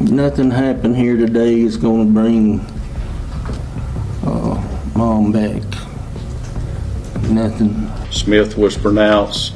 Nothing happened here today is going to bring Mom back. Nothing. Smith was pronounced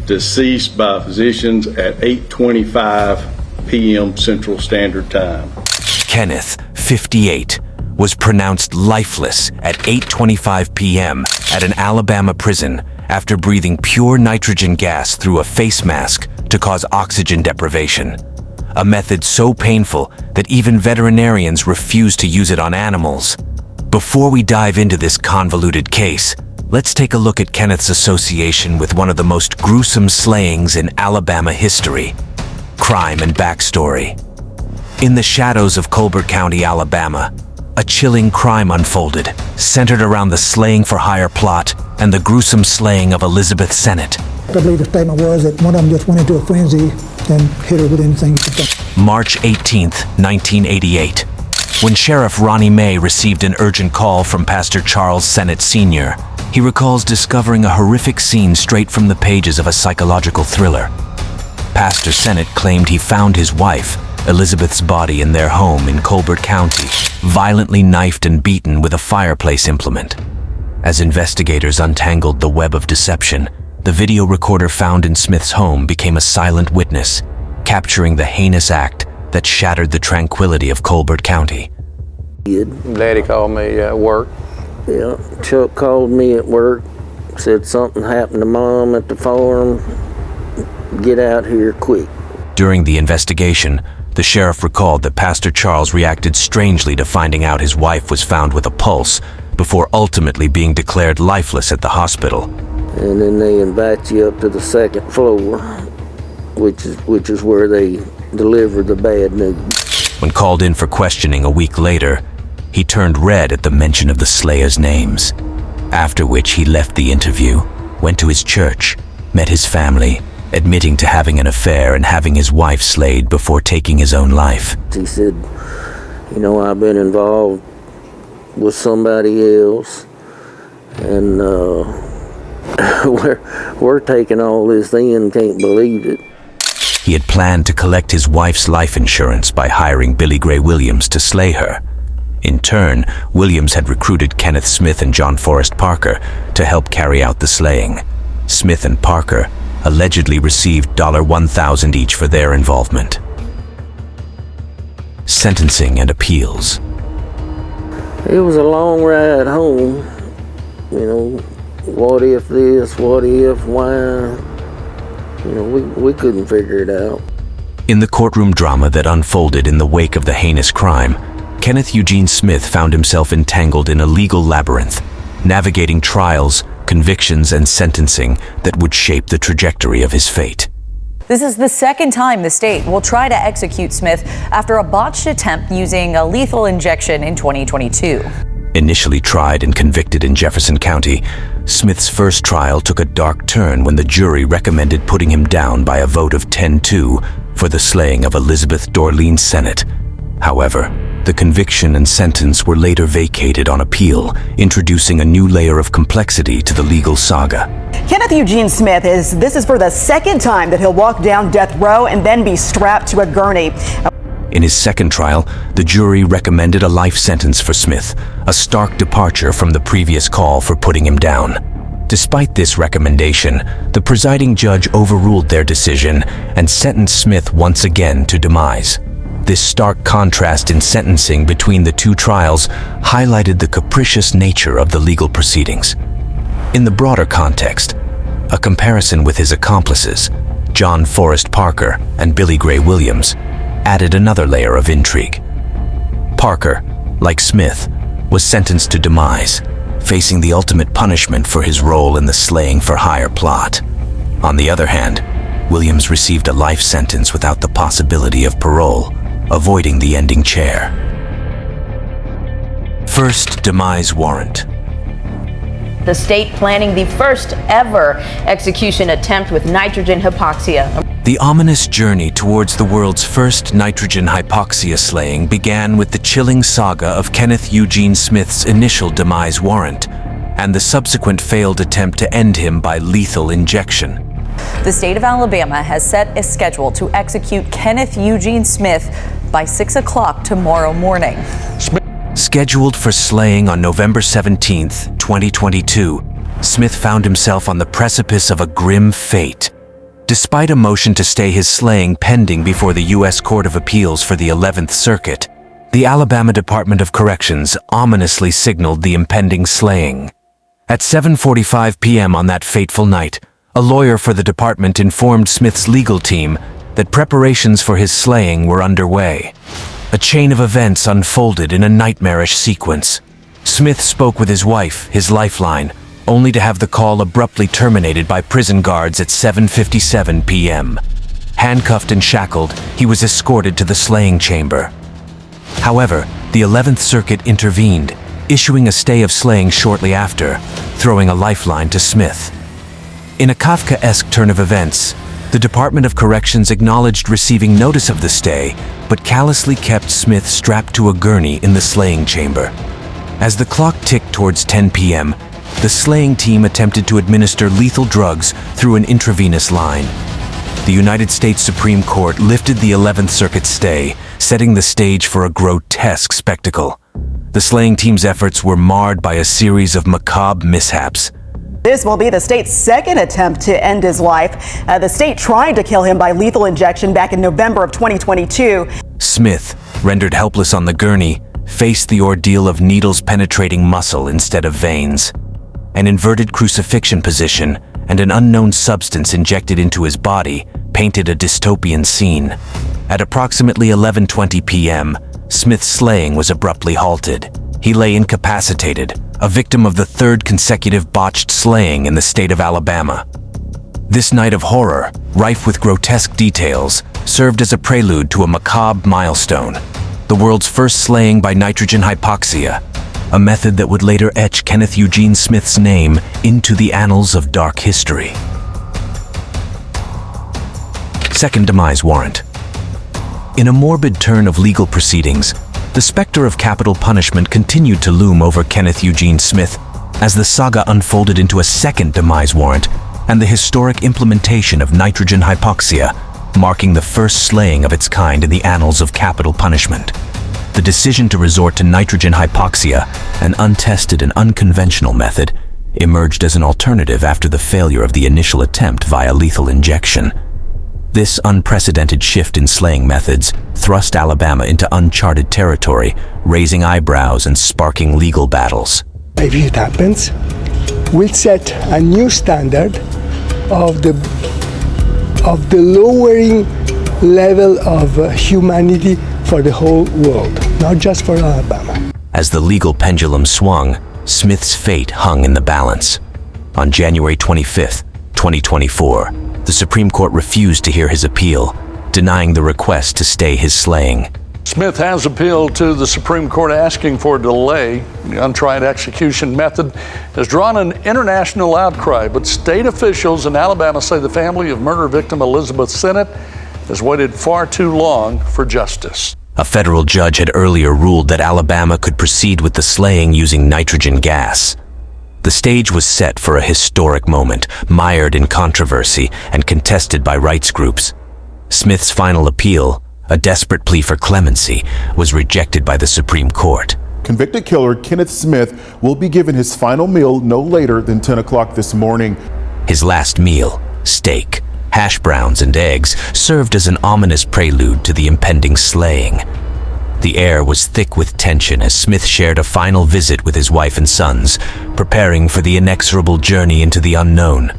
deceased by physicians at 8:25 p.m. Central Standard Time. Kenneth, 58, was pronounced lifeless at 8:25 p.m. at an Alabama prison after breathing pure nitrogen gas through a face mask to cause oxygen deprivation, a method so painful that even veterinarians refuse to use it on animals. Before we dive into this convoluted case, let's take a look at Kenneth's association with one of the most gruesome slayings in Alabama history. Crime and backstory. In the shadows of Colbert County, Alabama, a chilling crime unfolded, centered around the slaying for hire plot and the gruesome slaying of Elizabeth Sennett. I believe the statement was that one of them just went into a frenzy and hit her with anything he could think. March 18th, 1988. When Sheriff Ronnie May received an urgent call from Pastor Charles Sennett Sr., he recalls discovering a horrific scene straight from the pages of a psychological thriller. Pastor Sennett claimed he found his wife, Elizabeth's body in their home in Colbert County, violently knifed and beaten with a fireplace implement. As investigators untangled the web of deception, the video recorder found in Smith's home became a silent witness, capturing the heinous act that shattered the tranquility of Colbert County. Daddy called me at work. Yeah, Chuck called me at work, said something happened to Mom at the farm. Get out here quick. During the investigation, the sheriff recalled that Pastor Charles reacted strangely to finding out his wife was found with a pulse before ultimately being declared lifeless at the hospital. And then they invite you up to the second floor, which is where they deliver the bad news. When called in for questioning a week later, he turned red at the mention of the slayers' names, after which he left the interview, went to his church, met his family, admitting to having an affair and having his wife slayed before taking his own life. He said, you know, I've been involved with somebody else, and we're taking all this in, can't believe it. He had planned to collect his wife's life insurance by hiring Billy Gray Williams to slay her. In turn, Williams had recruited Kenneth Smith and John Forrest Parker to help carry out the slaying. Smith and Parker allegedly received $1,000 each for their involvement. Sentencing and appeals. It was a long ride home. You know, what if this, what if, why? You know, we couldn't figure it out. In the courtroom drama that unfolded in the wake of the heinous crime, Kenneth Eugene Smith found himself entangled in a legal labyrinth, navigating trials, convictions, and sentencing that would shape the trajectory of his fate. This is the second time the state will try to execute Smith after a botched attempt using a lethal injection in 2022. Initially tried and convicted in Jefferson County, Smith's first trial took a dark turn when the jury recommended putting him down by a vote of 10-2 for the slaying of Elizabeth Dorleen Sennett. However, the conviction and sentence were later vacated on appeal, introducing a new layer of complexity to the legal saga. Kenneth Eugene Smith this is for the second time that he'll walk down death row and then be strapped to a gurney. In his second trial, the jury recommended a life sentence for Smith, a stark departure from the previous call for putting him down. Despite this recommendation, the presiding judge overruled their decision and sentenced Smith once again to demise. This stark contrast in sentencing between the two trials highlighted the capricious nature of the legal proceedings. In the broader context, a comparison with his accomplices, John Forrest Parker and Billy Gray Williams, added another layer of intrigue. Parker, like Smith, was sentenced to demise, facing the ultimate punishment for his role in the slaying for hire plot. On the other hand, Williams received a life sentence without the possibility of parole, avoiding the ending chair. First demise warrant. The state planning the first ever execution attempt with nitrogen hypoxia. The ominous journey towards the world's first nitrogen hypoxia slaying began with the chilling saga of Kenneth Eugene Smith's initial demise warrant and the subsequent failed attempt to end him by lethal injection. The state of Alabama has set a schedule to execute Kenneth Eugene Smith by 6 o'clock tomorrow morning. Scheduled for slaying on November 17th, 2022, Smith found himself on the precipice of a grim fate. Despite a motion to stay his slaying pending before the U.S. Court of Appeals for the 11th Circuit, the Alabama Department of Corrections ominously signaled the impending slaying. At 7:45 p.m. on that fateful night, a lawyer for the department informed Smith's legal team that preparations for his slaying were underway. A chain of events unfolded in a nightmarish sequence. Smith spoke with his wife, his lifeline, only to have the call abruptly terminated by prison guards at 7:57 p.m. Handcuffed and shackled, he was escorted to the slaying chamber. However, the 11th Circuit intervened, issuing a stay of slaying shortly after, throwing a lifeline to Smith. In a Kafkaesque turn of events, the Department of Corrections acknowledged receiving notice of the stay, but callously kept Smith strapped to a gurney in the slaying chamber. As the clock ticked towards 10 p.m., the slaying team attempted to administer lethal drugs through an intravenous line. The United States Supreme Court lifted the 11th Circuit stay, setting the stage for a grotesque spectacle. The slaying team's efforts were marred by a series of macabre mishaps. This will be the state's second attempt to end his life. The state tried to kill him by lethal injection back in November of 2022. Smith, rendered helpless on the gurney, faced the ordeal of needles penetrating muscle instead of veins. An inverted crucifixion position and an unknown substance injected into his body painted a dystopian scene. At approximately 11:20 p.m., Smith's slaying was abruptly halted. He lay incapacitated, a victim of the third consecutive botched slaying in the state of Alabama. This night of horror, rife with grotesque details, served as a prelude to a macabre milestone, the world's first slaying by nitrogen hypoxia, a method that would later etch Kenneth Eugene Smith's name into the annals of dark history. Second Demise Warrant. In a morbid turn of legal proceedings, the specter of capital punishment continued to loom over Kenneth Eugene Smith as the saga unfolded into a second demise warrant and the historic implementation of nitrogen hypoxia, marking the first slaying of its kind in the annals of capital punishment. The decision to resort to nitrogen hypoxia, an untested and unconventional method, emerged as an alternative after the failure of the initial attempt via lethal injection. This unprecedented shift in slaying methods thrust Alabama into uncharted territory, raising eyebrows and sparking legal battles. If it happens, we'll set a new standard of the lowering level of humanity for the whole world, not just for Alabama. As the legal pendulum swung, Smith's fate hung in the balance. On January 25th, 2024, the Supreme Court refused to hear his appeal, denying the request to stay his slaying. Smith has appealed to the Supreme Court asking for a delay. The untried execution method has drawn an international outcry, but state officials in Alabama say the family of murder victim Elizabeth Sennett has waited far too long for justice. A federal judge had earlier ruled that Alabama could proceed with the slaying using nitrogen gas. The stage was set for a historic moment, mired in controversy and contested by rights groups. Smith's final appeal, a desperate plea for clemency, was rejected by the Supreme Court. Convicted killer Kenneth Smith will be given his final meal no later than 10 o'clock this morning. His last meal, steak, hash browns and eggs, served as an ominous prelude to the impending slaying. The air was thick with tension as Smith shared a final visit with his wife and sons, preparing for the inexorable journey into the unknown.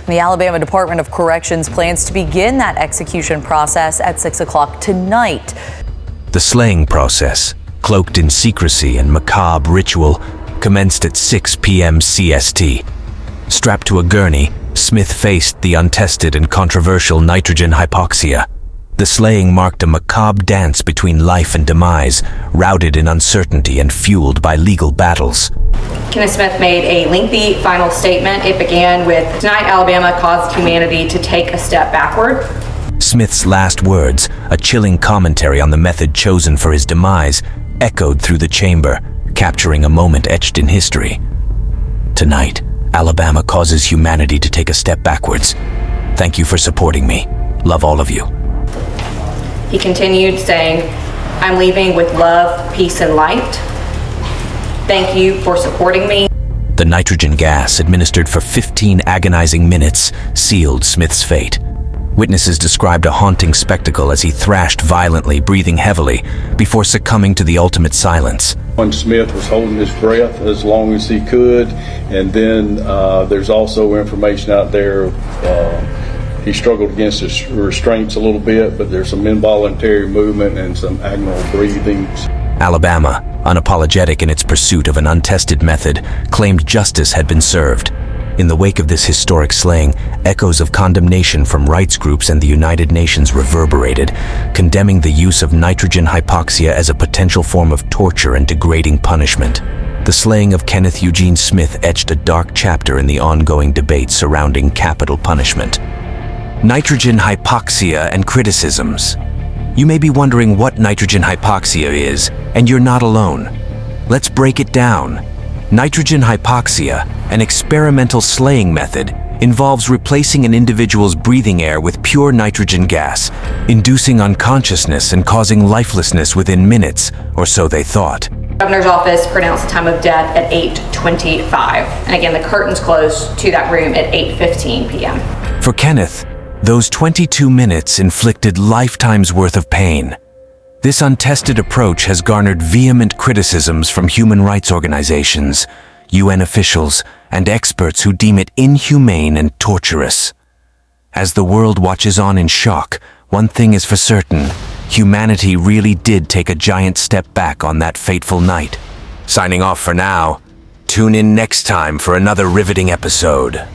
The Alabama Department of Corrections plans to begin that execution process at 6 o'clock tonight. The slaying process, cloaked in secrecy and macabre ritual, commenced at 6 p.m. CST. Strapped to a gurney, Smith faced the untested and controversial nitrogen hypoxia. The slaying marked a macabre dance between life and demise, routed in uncertainty and fueled by legal battles. Kenneth Smith made a lengthy final statement. It began with, "Tonight, Alabama caused humanity to take a step backward." Smith's last words, a chilling commentary on the method chosen for his demise, echoed through the chamber, capturing a moment etched in history. Tonight, Alabama causes humanity to take a step backwards. Thank you for supporting me. Love all of you. He continued saying, I'm leaving with love, peace, and light. Thank you for supporting me. The nitrogen gas, administered for 15 agonizing minutes, sealed Smith's fate. Witnesses described a haunting spectacle as he thrashed violently, breathing heavily, before succumbing to the ultimate silence. Smith was holding his breath as long as he could, and then there's also information out there. He struggled against his restraints a little bit, but there's some involuntary movement and some agonal breathing. Alabama, unapologetic in its pursuit of an untested method, claimed justice had been served. In the wake of this historic slaying, echoes of condemnation from rights groups and the United Nations reverberated, condemning the use of nitrogen hypoxia as a potential form of torture and degrading punishment. The slaying of Kenneth Eugene Smith etched a dark chapter in the ongoing debate surrounding capital punishment. Nitrogen hypoxia and criticisms. You may be wondering what nitrogen hypoxia is, and you're not alone. Let's break it down. Nitrogen hypoxia, an experimental slaying method, involves replacing an individual's breathing air with pure nitrogen gas, inducing unconsciousness and causing lifelessness within minutes, or so they thought. The governor's office pronounced the time of death at 8:25. And again, the curtains closed to that room at 8:15 p.m. For Kenneth, those 22 minutes inflicted lifetimes worth of pain. This untested approach has garnered vehement criticisms from human rights organizations, UN officials, and experts who deem it inhumane and torturous. As the world watches on in shock, one thing is for certain: humanity really did take a giant step back on that fateful night. Signing off for now. Tune in next time for another riveting episode.